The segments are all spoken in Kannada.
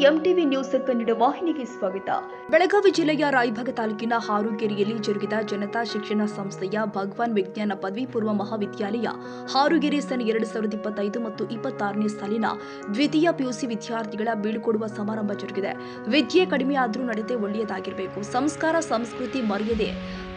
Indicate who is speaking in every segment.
Speaker 1: ಎಂಟಿವಿ ನ್ಯೂಸ್ ಕನ್ನಡ ವಾಹಿನಿಗೆ ಸ್ವಾಗತ. ಬೆಳಗಾವಿ ಜಿಲ್ಲೆಯ ರಾಯಭಾಗ ತಾಲೂಕಿನ ಹಾರುಗೆರೆಯಲ್ಲಿ ಜರುಗಿದ ಜನತಾ ಶಿಕ್ಷಣ ಸಂಸ್ಥೆಯ ಭಗವಾನ್ ವಿಜ್ಞಾನ ಪದವಿ ಪೂರ್ವ ಮಹಾವಿದ್ಯಾಲಯ ಹಾರುಗೆರೆ ಸನ್ 2025 ಮತ್ತು 26ನೇ ಸಾಲಿನ ದ್ವಿತೀಯ ಪಿಯುಸಿ ವಿದ್ಯಾರ್ಥಿಗಳ ಬೀಳ್ಕೊಡುವ ಸಮಾರಂಭ ಜರುಗಿದೆ. ವಿದ್ಯೆ ಕಡಿಮೆಯಾದರೂ ನಡತೆ ಒಳ್ಳೆಯದಾಗಿರಬೇಕು, ಸಂಸ್ಕಾರ ಸಂಸ್ಕೃತಿ ಮರೆಯದೆ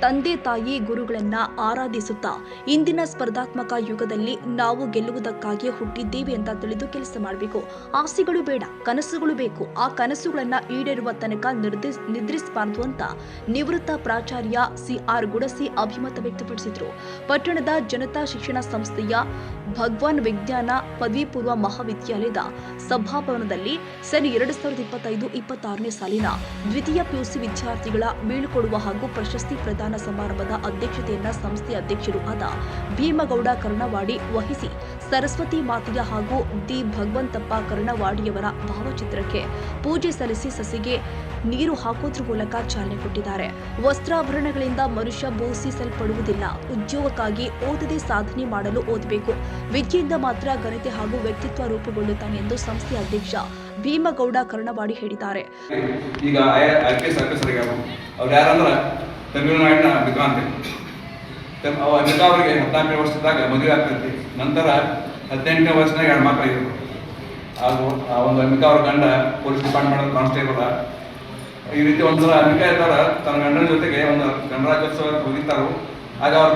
Speaker 1: ತಂದೆ ತಾಯಿ ಗುರುಗಳನ್ನ ಆರಾಧಿಸುತ್ತಾ ಇಂದಿನ ಸ್ಪರ್ಧಾತ್ಮಕ ಯುಗದಲ್ಲಿ ನಾವು ಗೆಲ್ಲುವುದಕ್ಕಾಗಿ ಹುಟ್ಟಿದ್ದೇವೆ ಅಂತ ತಿಳಿದು ಕೆಲಸ ಮಾಡಬೇಕು. ಆಸೆಗಳು ಬೇಡ, ಕನಸುಗಳು ಬೇಕು. ಆ ಕನಸುಗಳನ್ನ ಈಡೇರುವ ತನಕ ನಿದ್ರಿಸಬಾರದು ಅಂತ ನಿವೃತ್ತ ಪ್ರಾಚಾರ್ಯ ಸಿಆರ್ ಗುಡಸಿ ಅಭಿಮತ ವ್ಯಕ್ತಪಡಿಸಿದರು. ಪಟ್ಟಣದ ಜನತಾ ಶಿಕ್ಷಣ ಸಂಸ್ಥೆಯ ಭಗವಾನ್ ವಿಜ್ಞಾನ ಪದವಿ ಪೂರ್ವ ಮಹಾವಿದ್ಯಾಲಯದ ಸಭಾಭವನದಲ್ಲಿ ಸನ್ 2025-26ನೇ ಸಾಲಿನ ದ್ವಿತೀಯ ಪಿಯುಸಿ ವಿದ್ಯಾರ್ಥಿಗಳ ಬೀಳ್ಕೊಡುವ ಹಾಗೂ ಪ್ರಶಸ್ತಿ ಪ್ರದಾನ ಸಮಾರಂಭದ ಅಧ್ಯಕ್ಷತೆಯನ್ನ ಸಂಸ್ಥೆಯ ಅಧ್ಯಕ್ಷರು ಆದ ಭೀಮಗೌಡ ಕರ್ಣವಾಡಿ ವಹಿಸಿ ಸರಸ್ವತಿ ಮಾತೆಯ ಹಾಗೂ ದಿ ಭಗವಂತಪ್ಪ ಕರ್ಣವಾಡಿಯವರ ಭಾವಚಿತ್ರಕ್ಕೆ ಪೂಜೆ ಸಲ್ಲಿಸಿ ಸಸಿಗೆ ನೀರು ಹಾಕೋದ್ರ ಮೂಲಕ ಚಾಲನೆ ಕೊಟ್ಟಿದ್ದಾರೆ. ವಸ್ತ್ರಾಭರಣಗಳಿಂದ ಮನುಷ್ಯ ಬೋಧಿಸಲ್ಪಡುವುದಿಲ್ಲ. ಉದ್ಯೋಗಕ್ಕಾಗಿ ಓದದೆ ಸಾಧನೆ ಮಾಡಲು ಓದಬೇಕು. ವಿದ್ಯೆಯಿಂದ ಮಾತ್ರ ಘನತೆ ಹಾಗೂ ವ್ಯಕ್ತಿತ್ವ ರೂಪುಗೊಳ್ಳುತ್ತಾನೆ ಎಂದು ಸಂಸ್ಥೆಯ ಅಧ್ಯಕ್ಷ ಭೀಮಗೌಡ ಕರ್ಣವಾಡಿ ಹೇಳಿದ್ದಾರೆ.
Speaker 2: ಈಗ ತಮಿಳುನಾಡಿನ ವಿಕ್ರಾಂತಿ ಅಮಿತಾ ಅವರಿಗೆ 14ನೇ ವರ್ಷದಾಗ ಮದುವೆ ಆಗ್ತೈತಿ. ನಂತರ 18ನೇ ವರ್ಷದಾಗ 2 ಮಕ್ಕಳು ಇದ್ರು. ಒಂದು ಅಮಿತಾ ಅವ್ರ ಗಂಡ ಪೊಲೀಸ್ ಡಿಪಾರ್ಟ್ಮೆಂಟ್ ಕಾನ್ಸ್ಟೇಬಲ್. ಈ ರೀತಿ ಒಂದ್ಸಲ ಅಮಿತಾ ಇರ್ತಾರ ತನ್ನ ಗಂಡನ ಜೊತೆಗೆ ಒಂದು ಗಣರಾಜ್ಯೋತ್ಸವ ಹೋಗಿರ್ತಾರು. ಆಗ ಅವ್ರ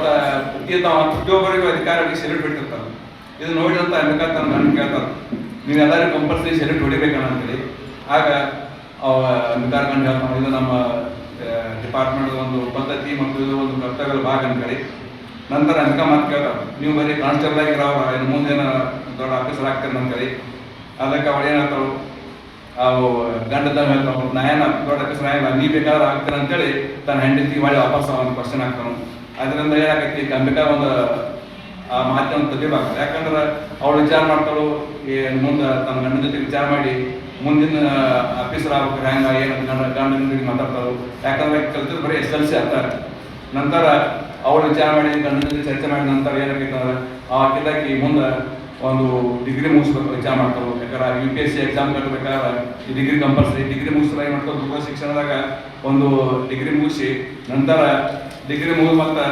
Speaker 2: ಪ್ರತಿಯೊಬ್ಬರಿಗೂ ಅಧಿಕಾರಿಗಳಿಗೆ ಸೆಲ್ಯೂಟ್ ಬಿಟ್ಟಿರ್ತಾರೆ. ಇದು ನೋಡಿದಂತ ಅಮಿತಾ ತನ್ನ ಗಂಡ ಕೇಳ್ತಾರೆ, ನೀವೆಲ್ಲರೂ ಕಂಪಲ್ಸರಿ ಸೆಲ್ಯೂಟ್ ಹೊಡಿಬೇಕಣ್ಣ ಅಂತೇಳಿ. ಆಗ ಅಮಿತಾ ಗಂಡ ಹೇಳ್ತಾನೆ, ಇದು ನಮ್ಮ ಡಿಪಾರ್ಟ್ಮೆಂಟ್ ಒಂದು ಪದ್ಧತಿ ಮತ್ತು ಇದು ಒಂದು ಕರ್ತವ್ಯದ ಭಾಗ ಅಂತೇಳಿ. ನಂತರ ಅನ್ಕ ಮಾತು ಕೇಳ್ತಾರೆ, ನೀವು ಬರೀ ಕಾನ್ಸ್ಟೇಬಲ್ ಆಗಿರೋರ ಇನ್ನು ಮುಂದೇನು ದೊಡ್ಡ ಆಫೀಸರ್ ಆಗ್ತೇನೆ ಅಂತೇಳಿ. ಅದಕ್ಕೆ ಅವಳು ಏನು ಹೇಳ್ತಾಳು, ಅವು ಗಂಡದ ಹೇಳ್ತಾವು, ನಾ ಏನು ದೊಡ್ಡ ಆಫೀಸರ್ ಆಗಿಲ್ಲ, ನೀ ಬೇಕಾದ್ರೆ ಆಗ್ತೇನೆ ಅಂತೇಳಿ ತನ್ನ ಹೆಂಡತಿ ಮಾಡಿ ವಾಪಸ್ ಒಂದು ಕ್ವಶನ್ ಆಗ್ತಾನು. ಅದರಿಂದ ಏನಾಗೈತಿ, ಅಂಬಿಕಾ ಒಂದು ಆ ಮಾತನ್ನು ತೆಗಿಬೇಕು. ಯಾಕಂದ್ರೆ ಅವಳು ವಿಚಾರ ಮಾಡ್ತಾಳು, ಮುಂದೆ ತನ್ನ ಗಂಡನ ಜೊತೆ ವಿಚಾರ ಮಾಡಿ ಮುಂದಿನ ಆಫೀಸರ್ ಆಗ್ಬೇಕು ಹೆಂಗ ಏನು ಗಂಡನಿಗೆ ಮಾತಾಡ್ತಾಳು. ಯಾಕಂದ್ರೆ ಕಲ್ತಿದ್ದು ಬರೀ SLC ಆಗ್ತಾರೆ. ನಂತರ ಅವಳು ವಿಚಾರ ಮಾಡಿ ಗಂಡನ ಜೊತೆ ಚರ್ಚೆ ಮಾಡಿದ ನಂತರ ಏನಾಗೈತಂದ್ರೆ ಆಕಿದಾಕಿ ಮುಂದೆ ಒಂದು ಡಿಗ್ರಿ ಮುಗಿಸ್ಬೇಕು ವಿಚಾರ ಮಾಡ್ತಾಳು. ಯಾಕಂದ್ರೆ UPSC ಎಕ್ಸಾಮ್ ಕಟ್ಟಬೇಕಾದ್ರೆ ಈ ಡಿಗ್ರಿ ಕಂಪಲ್ಸರಿ. ಡಿಗ್ರಿ ಮುಗಿಸಿದಾಗ ಏನು ಮಾಡ್ತಾವೆ, ದೂರ ಶಿಕ್ಷಣದಾಗ ಒಂದು ಡಿಗ್ರಿ ಮುಗಿಸಿ ನಂತರ ಡಿಗ್ರಿ ಮುಗಿದ ಮತ್ತೆ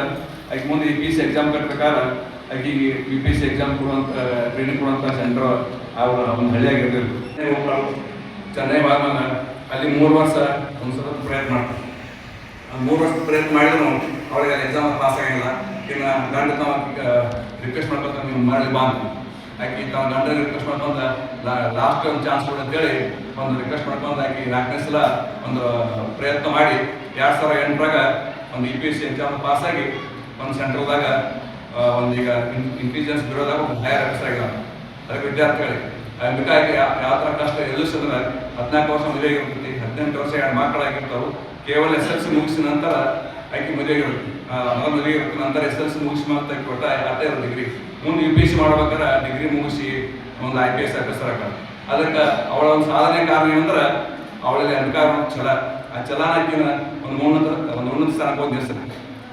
Speaker 2: ಆಕೆ ಮುಂದೆ UPSC ಎಕ್ಸಾಮ್ ಕಟ್ಟಬೇಕಾದ್ರೆ ಆಕೆಗೆ UPSC ಎಕ್ಸಾಮ್ ಕೊಡುವಂಥ ಟ್ರೈನಿಂಗ್ ಕೊಡುವಂಥ ಸೆಂಟರ್ ಅವರ ಒಂದು ಹಳ್ಳಿಯಾಗಿರ್ಬೇಕು. ಚೆನ್ನೈ ಭಾಗನ ಅಲ್ಲಿ 3 ವರ್ಷ ಒಂದು ಸಲ ಪ್ರಯತ್ನ ಮಾಡ್ತಾರೆ. 3 ವರ್ಷ ಪ್ರಯತ್ನ ಮಾಡಿದ್ರು ಅವಳಿಗೆ ಎಕ್ಸಾಮ್ ಪಾಸ್ ಆಗಿಲ್ಲ. ಇನ್ನು ಗಂಡ ತಾವ ರಿಕ್ವೆಸ್ಟ್ ಮಾಡ್ಕೊತ ನೀವು ಮಾಡಲಿ ಬಾ ಅಂತ ಆಕೆ ತಾವ ಗಂಡ ರಿಕ್ವೆಸ್ಟ್ ಮಾಡ್ಕೊಂಡ ಲಾಸ್ಟ್ ಒಂದು ಚಾನ್ಸ್ ಕೊಡು ಅಂತೇಳಿ ಒಂದು ರಿಕ್ವೆಸ್ಟ್ ಮಾಡ್ಕೊಂಡು ಆಕೆ 4ನೇ ಸಲ ಒಂದು ಪ್ರಯತ್ನ ಮಾಡಿ 2008ರಾಗ ಒಂದು UPSC ಎಕ್ಸಾಮ್ ಪಾಸ್ ಆಗಿ ಒಂದು ಸೆಂಟ್ರಲ್ದಾಗ ಒಂದು ಈಗ ಇಂಟೆಲಿಜೆನ್ಸ್ ಬ್ಯೂರೋದಾಗ ಒಂದು ಹೈಯರ್ ಆಫೀಸರ್ ಆಗಿದ್ದಾರೆ. ಅದಕ್ಕೆ ವಿದ್ಯಾರ್ಥಿಗಳಿಗೆ ಅದಕ್ಕಾಗಿ ಯಾವ ಥರ ಕಷ್ಟ ಎದುರಿಸಿದ್ರೆ 14 ವರ್ಷ ಮದುವೆ ಆಗಿರ್ತೈತಿ, 18 ವರ್ಷ 2 ಮಕ್ಕಳಾಗಿರ್ತಾವೆ. ಕೇವಲ SLC ಮುಗಿಸಿದ ನಂತರ ಆಕೆ ಮದುವೆ ಆಗಿರುತ್ತೆ. ಮೊದಲು ಮದುವೆ ಇರುತ್ತೆ, ನಂತರ SLC ಮುಗಿಸಿ ಮತ್ತೆ ಕೊಟ್ಟ ಅದೇ ಡಿಗ್ರಿ. ಮುಂದೆ UPSC ಮಾಡ್ಬೇಕಾದ್ರೆ ಡಿಗ್ರಿ ಮುಗಿಸಿ ಒಂದು IPS ಆಫೀಸರ್ ಆಗ. ಅದಕ್ಕೆ ಅವಳ ಒಂದು ಸಾಧನೆ ಕಾರಣ ಏನಂದ್ರೆ ಅವಳಲ್ಲಿ ಅಧಿಕಾರ ಛಲ. ಆ ಛಲನ ಆಕಿನ ಒಂದು ಉನ್ನತ ಸ್ಥಾನಕ್ಕೆ ಹೋಗಿ ನಿಲ್ಲಿಸ್ತದೆ.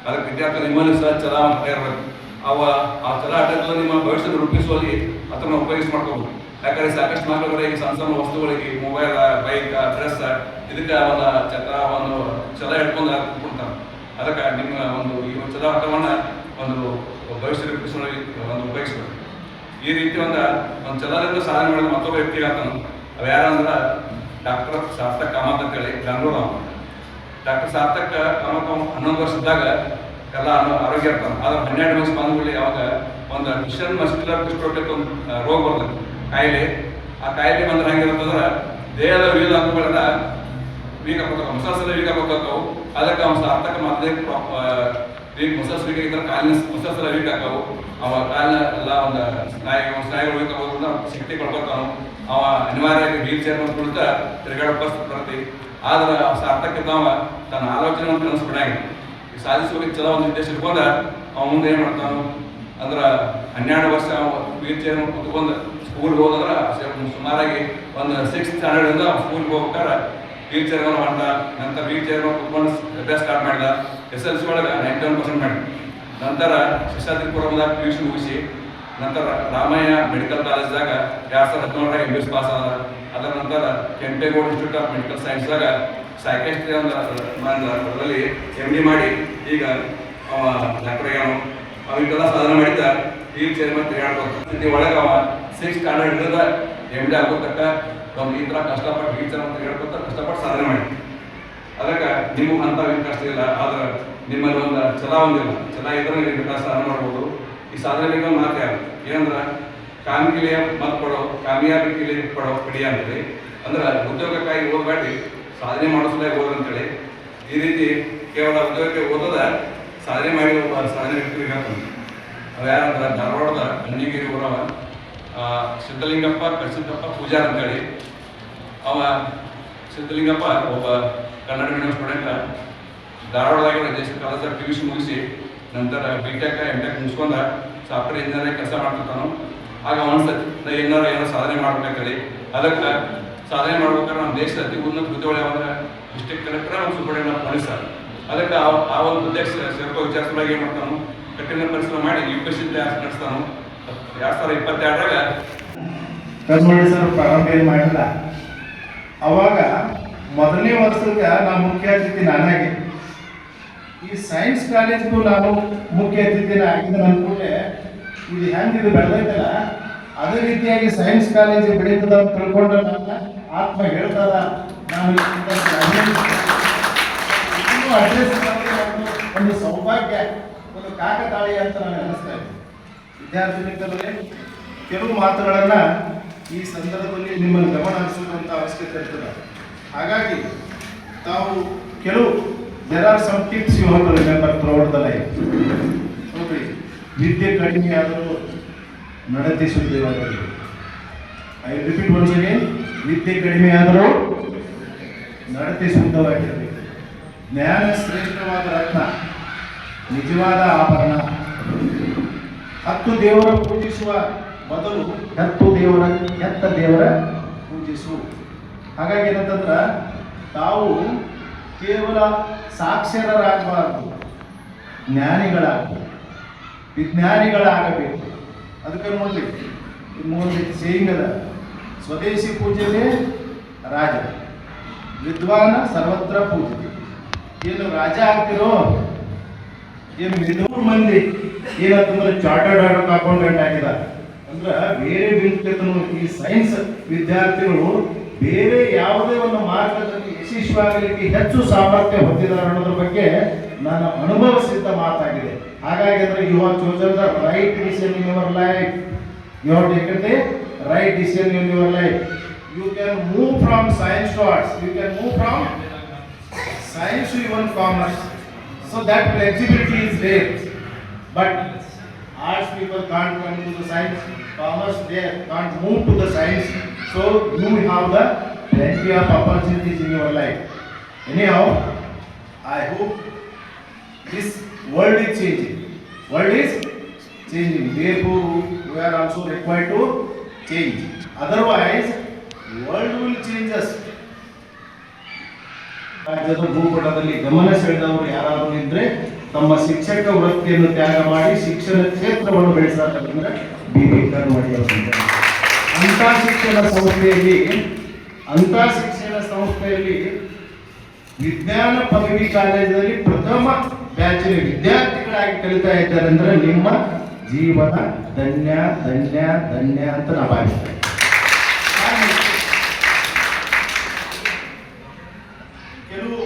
Speaker 2: ಅದಕ್ಕೆ ವಿದ್ಯಾರ್ಥಿ ನಿಮ್ಮಲ್ಲಿ ಸಹ ಛಲ ಅಂತ ಇರಬೇಕು. ಆ ಛಲ ಆಟಗಳು ನಿಮ್ಮ ಭವಿಷ್ಯದ ರೂಪಿಸುವಲ್ಲಿ ಅದನ್ನು ಉಪಯೋಗಿಸಿ ಮಾಡ್ಕೋಬೋದು. ಯಾಕಂದ್ರೆ ಸಾಕಷ್ಟು ಮಕ್ಕಳು ಈಗ ಸಣ್ಣ ವಸ್ತುಗಳಿಗೆ ಮೊಬೈಲ್, ಬೈಕ್, ಡ್ರೆಸ್ ಇದಕ್ಕೆ ಒಂದು ಛಲ ಒಂದು ಛಲ ಹಿಡ್ಕೊಂಡು ಕೊಡ್ತಾರೆ. ಅದಕ್ಕೆ ನಿಮ್ಮ ಒಂದು ಈ ಛಲ ಆಟವನ್ನು ಒಂದು ಭವಿಷ್ಯ ರೂಪಿಸುವಲ್ಲಿ ಒಂದು ಉಪಯೋಗಿಸ್ಬೇಕು. ಈ ರೀತಿ ಒಂದು ಛಲದಿಂದ ಸಾಧನೆ ಮಾಡಿದ ಮತ್ತೊಬ್ಬ ವ್ಯಕ್ತಿ ಆಗ್ತಾನೆ. ಅವು ಯಾರಂದ್ರೆ ಡಾಕ್ಟರ್ ಸಾರ್ಥಕ್ ಕಾಮತ್ ಅಂತೇಳಿ ಬೆಂಗಳೂರು. ಡಾಕ್ಟರ್ ಸಾರ್ಥಕ್ ಕಾಮತ್ 11 ವರ್ಷದಾಗ ಎಲ್ಲ ಆರೋಗ್ಯ ಇರ್ತಾನೆ. ಆದ್ರೆ 12 ವರ್ಷ ಬಂದ್ಬಿಡಿ ಅವಾಗ ಒಂದು ಮಿಷನ್ ಮಸ್ಕ್ಯುಲರ್ ಡಿಸ್ಟ್ರೋಫಿ ಅಂತ ಒಂದು ರೋಗ ಬರ್ತದೆ, ಕಾಯಿಲೆ. ಆ ಕಾಯಿಲೆ ಬಂದ್ರೆ ಹೆಂಗಿರುತ್ತಂದ್ರೆ ದೇಹದ ವಿವಿಧ ಅಂಗಗಳೆಲ್ಲ ವೀಕ್ ಆಗ್ತಾವೆ, ಮಸಲ್ಸ್ ವೀಕ್ ಆಗ್ತಾವು. ಅದಕ್ಕೆ ಅವ್ನು ಸಾರ್ಥಕ ಮತ್ತೆ ಮಸಲ್ಸ್ ವೀಕ್ ಆಗಿದ್ರೆ ಕಾಲಿನ ಮಸಲ್ಸ್ ಎಲ್ಲ ವೀಕ್ ಆಗ್ತಾವು. ಅವ ಕಾಲಿನ ಎಲ್ಲ ಒಂದು ಸ್ನಾಯುಗಳು ವೀಕ್ ಆಗೋದ್ರಿಂದ ಶಕ್ತಿ ಕೊಡ್ಕೊತಾನು. ಅವ ಅನಿವಾರ್ಯವಾಗಿ ವೀಲ್ ಚೇರ್ ಮೇಲೆ ಕುಳಿತ ತಿರುಗಾಡೋ ಪರಿಸ್ಥಿತಿ ಬರ್ತೈತಿ. ಆದ್ರೆ ಸಾರ್ಥಕ ತನ್ನ ಆಲೋಚನೆ ಅಂತ ಕನಸ್ಬಿಡಾಗಿದೆ. ಈ ಸಾಧಿಸುವ ಚಲೋ ಒಂದು ಉದ್ದೇಶ ಇಟ್ಕೊಂಡ ಅವ ಮುಂದೆ ಏನು ಮಾಡ್ತಾನು ಅಂದ್ರೆ 12 ವರ್ಷ ವೀಲ್ ಚೇರ್ ಮೇಲೆ ಕುತ್ಕೊಂಡು ಸ್ಕೂಲ್ಗೆ ಹೋದ್ರೆ ಸುಮಾರಾಗಿ ಒಂದು 6th ಸ್ಟ್ಯಾಂಡರ್ಡಿಂದ ಸ್ಕೂಲ್ಗೆ ಹೋಗ್ಬೇಕಾದ್ರೆ ವೀಲ್ ಚೇರ್ ಮೇಲೆ ಮಾಡ್ದ. ನಂತರ ವೀಲ್ ಚೇರ್ ಮೇಲೆ ಕುತ್ಕೊಂಡು ಅಭ್ಯಾಸ ಸ್ಟಾರ್ಟ್ ಮಾಡಿದ. SLC ಒಳಗೆ 91% ಮಾಡಿದ. ನಂತರ ಶಿಕ್ಷಾದ್ರಿಪುರಮದಾಗ PUC ಮುಗಿಸಿ ನಂತರ ರಾಮಯ್ಯ ಮೆಡಿಕಲ್ ಕಾಲೇಜ್ದಾಗ 2017 MBS ಪಾಸ್ ಆದ. ಅದರ ನಂತರ ಕೆಂಪೇಗೌಡ ಇನ್ಸ್ಟಿಟ್ಯೂಟ್ ಆಫ್ ಮೆಡಿಕಲ್ ಸೈನ್ಸ್ದಾಗ ಸೈಕಾಟ್ರಿ ಅದರಲ್ಲಿ MD ಮಾಡಿ ಈಗ ಡಾಕ್ಟರ್ ಆಗ್ಯಾವ. ಅವಿಗೆಲ್ಲ ಸಾಧನೆ ಮಾಡಿದ್ದ ವೀಲ್ ಚೇರ್ ಮತ್ತು ತಿರುಗಾಡ್ಬೇಕು ಒಳಗೆ ಅವ 6th ಸ್ಟ್ಯಾಂಡರ್ಡ್ ಹಿಡಿದ MD ಆಗೋತಕ್ಕ ಈ ಥರ ಕಷ್ಟಪಟ್ಟು ವೀಲ್ ಚೇರ್ ಮತ್ತು ತಿರುಗಾಡ್ಕೊತ ಕಷ್ಟಪಟ್ಟು ಸಾಧನೆ ಮಾಡಿ. ಅದಕ್ಕೆ ನಿಮಗೆ ಅಂತ ಕಷ್ಟ ಇಲ್ಲ, ಆದ್ರೆ ನಿಮ್ಮಲ್ಲಿ ಒಂದು ಛಲ ಒಂದಿಲ್ಲ. ಛಲ ಇದ್ರೆ ನೀವು ಸಾಧನೆ ಮಾಡ್ಬೋದು. ಈ ಸಾಧನೆ ಬಗ್ಗೆ ಮಾತು ಯಾರು ಏನಂದ್ರೆ ಕಾಮಿಕಿಲಿಯ ಮತ್ ಕೊಡೋ ಕಾಮಿಯಾಬಿಕಿಲಿ ಕೊಡೋ ಕಡಿಯ ಅಂತೇಳಿ ಅಂದ್ರೆ ಉದ್ಯೋಗಕ್ಕಾಗಿ ಓದಬೇಡಿ, ಸಾಧನೆ ಮಾಡಿಸಲೇ ಓದಂತೇಳಿ. ಈ ರೀತಿ ಕೇವಲ ಉದ್ಯೋಗಕ್ಕೆ ಓದೋದ ಸಾಧನೆ ಮಾಡಿ ಒಬ್ಬ ಸಾಧನೆ ವ್ಯಕ್ತಿ ಇರಬೇಕು. ಅವು ಯಾರಂದ್ರೆ ಧಾರವಾಡದ ಅಣ್ಣಿಗಿರಿ ಊರವ ಸಿದ್ಧಲಿಂಗಪ್ಪ ಕರ್ಸಿದ್ದಪ್ಪ ಪೂಜಾರ್ ಅಂತೇಳಿ. ಅವ ಸಿದ್ಧಲಿಂಗಪ್ಪ ಒಬ್ಬ ಕನ್ನಡ ಮೀಡಿಯಂ ಸ್ಟೂಡೆಂಟ್. ಧಾರವಾಡದಾಗ ರಾಜೇಶ್ವರಿ ಕಾಲೇಜ್ PUC ಮುಗಿಸಿ ನಂತರ BTech MTech ಮುಗಿಸ್ಕೊಂಡ ಸಾಫ್ಟ್ವೇರ್ ಇಂಜಿನಿಯರ್ ಕೆಲಸ ಮಾಡ್ತಿರ್ತಾನು. ಆಗ ಅನ್ಸತ್ತೆ ಏನೋ ಸಾಧನೆ ಮಾಡ್ಬೇಕಂತೇಳಿ. ಅದಕ್ಕೆ ಸಾಧನೆ ಮಾಡ್ಬೇಕಾದ್ರೆ ನಮ್ಮ ದೇಶದ ಅತಿ ಉನ್ನತ ಹುದ್ದೆಗಳು ಯಾವಂದ್ರೆ ಡಿಸ್ಟ್ರಿಕ್ಟ್ ಕಲೆಕ್ಟರ್ ಮತ್ತು ಸೂಪರಿಂಟೆಂಡೆಂಟ್ ಪೊಲೀಸ್. ಅದಕ್ಕೆ ಆ ಒಂದು ಹುದ್ದೆಗೆ ಸೇರ್ಕೋ ವಿಚಾರಿಸುವಾಗ ಏನು ಮಾಡ್ತಾನು, ಕಠಿಣ ಪರಿಶ್ರಮ ಮಾಡಿ UPSC ನಡೆಸ್ತಾನು. 2022ರಾಗ
Speaker 3: ಕರ್ನಾಟಕ ಸರ್ ಪ್ರಾರಂಭ ಏನು ಮಾಡಿಲ್ಲ. ಅವಾಗ ಮೊದಲನೇ ವರ್ಷಕ್ಕೆ ನಾನು ಮುಖ್ಯ ಅತಿಥಿ ನಾನಾಗಿ ಈ ಸೈನ್ಸ್ ಕಾಲೇಜ್ಗೂ ನಾನು ಮುಖ್ಯ ಅತಿಥಿನ ಆಗಿದ್ದ ಅನ್ಕೊಂಡೆ. ಇದು ಹೆಂಗಿದು ಬೆಳೆದೈತಲ್ಲ ಅದೇ ರೀತಿಯಾಗಿ ಸೈನ್ಸ್ ಕಾಲೇಜ್ ಬೆಳೀತದ ಅಂತ ತಿಳ್ಕೊಂಡ್ರೆ ನನ್ನ ಆತ್ಮ ಹೇಳ್ತದ. ನಾನು ಅಡ್ರೆಸ್ ಒಂದು ಸೌಭಾಗ್ಯ, ಒಂದು ಕಾಕತಾಳಿ ಅಂತ ನಾನು ಅನ್ನಿಸ್ತಾ ಇದ್ದೆ. ವಿದ್ಯಾರ್ಥಿ ಮಿತ್ರರೇ, ಕೆಲವು ಮಾತುಗಳನ್ನು ಈ ಸಂದರ್ಭದಲ್ಲಿ ನಿಮ್ಮನ್ನು ಗಮನ ಹರಿಸುವಂಥ ಅವಶ್ಯಕತೆ ಇರ್ತದೆ. ಹಾಗಾಗಿ ತಾವು ಕೆಲವು there are some tips you have to remember throughout the life. ನೋಡ್ರಿ, ವಿದ್ಯೆ ಕಡಿಮೆ ಆದರೂ ನಡತೆ ಶುದ್ಧವಾಗಿರಲಿ. ಐ ರಿಪೀಟ್ ಒನ್ಸ್ ಅಗೇನ್, ವಿದ್ಯೆ ಕಡಿಮೆ ಆದರೂ ನಡತೆ ಶುದ್ಧವಾಗಿರಲಿ. ಜ್ಞಾನ ಶ್ರೇಷ್ಠವಾದ ರತ್ನ, ನಿಜವಾದ ಆಭರಣ. 10 ದೇವರ ಪೂಜಿಸುವ ಮೊದಲು 10 ದೇವರ ಪೂಜಿಸು. ಹಾಗಾಗಿ ಏನಂತಂದ್ರೆ ತಾವು ಕೇವಲ ಸಾಕ್ಷರರಾಗಬಾರ್ದು, ಜ್ಞಾನಿಗಳಾಗಬೇಕು, ವಿಜ್ಞಾನಿಗಳಾಗಬೇಕು. ಅದಕ್ಕೆ ನೋಡ್ರಿ, ಇನ್ನೊಂದು ಸೇಯಿಂಗ್ ಅದ, ಸ್ವದೇಶಿ ಪೂಜೆಯೇ ರಾಜ, ವಿದ್ವಾನ ಸರ್ವತ್ರ ಪೂಜೆ. ಏನು ರಾಜ ಆಗ್ತಿರೋ ಏನು 300 ಮಂದಿ ಏನಂತಂದ್ರೆ ಚಾರ್ಟರ್ಡ್ ಅಕೌಂಟೆಂಟ್ ಆಗಿದ್ದಾರೆ ಅಂದ್ರೆ ಬೇರೆ ಬಿಂಕತನು. ಈ ಸೈನ್ಸ್ ವಿದ್ಯಾರ್ಥಿಗಳು ಬೇರೆ ಯಾವುದೇ ಒಂದು ಮಾರ್ಗದಲ್ಲಿ ಯಶಸ್ವಿಯಾಗಲಿಕ್ಕೆ ಹೆಚ್ಚು ಸಾಮರ್ಥ್ಯ ಹೊಂದಿದ್ದಾರೆ ಅನ್ನೋದ್ರ ಬಗ್ಗೆ ನನ್ನ ಅನುಭವ ಸಿದ್ಧ ಮಾತಾಗಿದೆ. ಹಾಗಾಗಿ ಅಂದ್ರೆ you have chosen the right decision in your life. You have taken the right decision in your life. You can move from science to arts. You can move from science to even commerce. So that flexibility is there. But arts people can't come to the science, commerce they can't move to the science. So you have the plenty of opportunities in your life. Anyhow, I hope this world is changing. World is changing. Therefore, we are also required to change. Otherwise, world will change us. ರಾಜ್ಯದ ಭೂಪಟದಲ್ಲಿ ಗಮನ ಸೆಳೆದವರು ಯಾರಾದರೂ ಇದ್ರೆ ತಮ್ಮ ಶಿಕ್ಷಕ ವೃತ್ತಿಯನ್ನು ತ್ಯಾಗ ಮಾಡಿ ಶಿಕ್ಷಣ ಕ್ಷೇತ್ರವನ್ನು ಬೆಳೆಸಬೇಕಂದ್ರೆ BB ಕರ್ಮಡಿ ಅವರು. ಅಂಥ ಶಿಕ್ಷಣ ಸಂಸ್ಥೆಯಲ್ಲಿ ವಿಜ್ಞಾನ ಪದವಿ ಕಾಲೇಜಲ್ಲಿ ಪ್ರಥಮ ಬ್ಯಾಚಿನ ವಿದ್ಯಾರ್ಥಿಗಳಾಗಿ ಕಲಿತಾ ಇದ್ದಾರೆ ಅಂದ್ರೆ ನಿಮ್ಮ ಜೀವನ ಧನ್ಯ ಧನ್ಯ ಧನ್ಯ ಅಂತ ನಾವು ಭಾವಿಸ್ತೇವೆ. ಕೆಲವು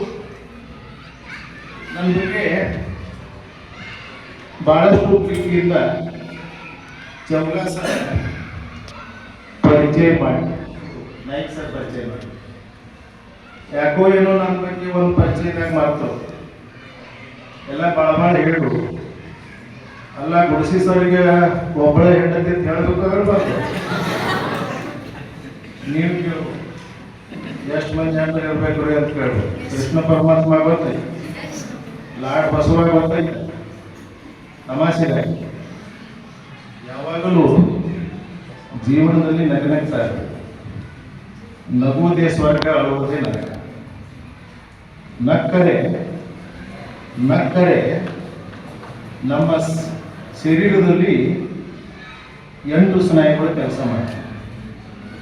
Speaker 3: ನನ್ನ ಬಗ್ಗೆ ಬಹಳಷ್ಟು ಪ್ರೀತಿಯಿಂದ ಚೌಗಾ ಸರ್ ಪರಿಚಯ ಮಾಡಿ, ನಾಯ್ಕ್ ಸರ್ ಪರಿಚಯ ಮಾಡಿ, ಯಾಕೋ ಏನೋ ನನ್ನ ಬಗ್ಗೆ ಒಂದು ಪರಿಚಯದಾಗ ಮಾಡ್ತಾರೆ ಎಲ್ಲ ಭಾಳ ಹೇಳು. ಅಲ್ಲ ಗುಡಿಸಿ ಸರ್ಗೆ ಒಬ್ಬಳ ಹೆಂಡತಿ ಅಂತ ಹೇಳ್ಬೇಕಾದ್ರೆ ಬರ್ತದೆ. ನೀವು ಕೇಳು ಎಷ್ಟು ಮಂದಿ ಜನ ಇರ್ಬೇಕು ರೀ ಅಂತ ಕೇಳ್ಬೋದು. ಕೃಷ್ಣ ಪರಮಾತ್ಮ ಗೊತ್ತೈತೆ, ಲಾಡ್ ಬಸವ ಗೊತ್ತೈತೆ, ತಮಾಷೆ ಯಾವಾಗಲೂ ಜೀವನದಲ್ಲಿ ನಗನಗ್ತಾ ಇರ್ಬೇಕು. ನಗುವುದೇ ಸ್ವರ್ಗ, ಅಳುವುದೇ ನರಕ. ನಕ್ಕರೆ ನಮ್ಮ ಶರೀರದಲ್ಲಿ 8 ಸ್ನಾಯುಗಳು ಕೆಲಸ ಮಾಡ್ತವೆ.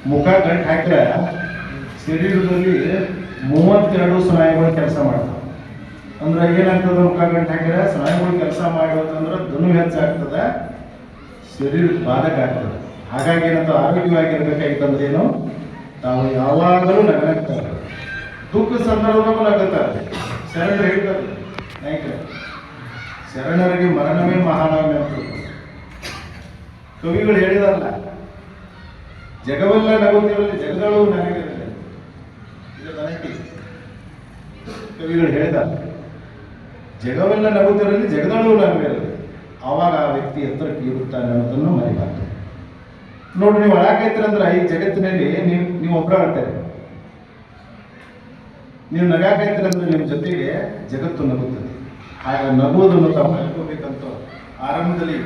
Speaker 3: ಮುಖ ಗಂಟು ಹಾಕಿದ್ರೆ ಶರೀರದಲ್ಲಿ 32 ಸ್ನಾಯುಗಳು ಕೆಲಸ ಮಾಡ್ತಾವೆ. ಅಂದ್ರೆ ಏನಾಗ್ತದೆ, ಮುಖ ಗಂಟು ಹಾಕಿದ್ರೆ ಸ್ನಾಯುಗಳು ಕೆಲಸ ಮಾಡೋದಂದ್ರೆ ಧನು ಹೆಚ್ಚಾಗ್ತದೆ, ಶರೀರಕ್ಕೆ ಬಾಧಕ ಆಗ್ತದೆ. ಹಾಗಾಗಿ ಏನಂತ ಆರೋಗ್ಯವಾಗಿರ್ಬೇಕಾಗಿತ್ತಂದ್ರೆ ಏನು, ತಾವು ಯಾವಾಗಲೂ ನಗಾಗ್ತಾರೆ, ದುಃಖ ಸಂದರ್ಭದಲ್ಲೂ ನಗುತ್ತಾರೆ. ಶರಣರು ಹೇಳ್ತಾರೆ, ನಾಯಕರು ಶರಣರಿಗೆ ಮರಣವೇ ಮಹಾನವಮಿ ಅಂತ ಕವಿಗಳು ಹೇಳಿದಾರಲ್ಲ, ಜಗವೆಲ್ಲ ನಗುತ್ತಿರಲಿ ಜಗದಳು ನನಗಿರಲಿ, ಇದು ನನಗೆ ಕವಿಗಳು ಹೇಳಿದ್ದಾರೆ. ಜಗವೆಲ್ಲ ನಗುತ್ತಿರಲಿ ಜಗದಳು ನನಗಿರಲಿ, ಆವಾಗ ಆ ವ್ಯಕ್ತಿ ಎತ್ತರಕ್ಕೆ ಇರುತ್ತಾನೆ ಅನ್ನೋದನ್ನು ಮರಿಬಾರ್ದು. ನೋಡ್ರಿ, ನೀವು ಅಳಾಕೈತಿರಂದ್ರೆ ಈ ಜಗತ್ತಿನಲ್ಲಿ ನೀವು ಒಬ್ಬರ ಆಡ್ತಾರೆ, ನೀವು ನಗಾಕೈತಿರಂದ್ರೆ ನಿಮ್ಮ ಜೊತೆಗೆ ಜಗತ್ತು ನಗುತ್ತದೆ. ಆಗ ನಗುವುದನ್ನು ತಾವು ಕಲ್ಕೋಬೇಕಂತ ಆರಂಭದಲ್ಲಿ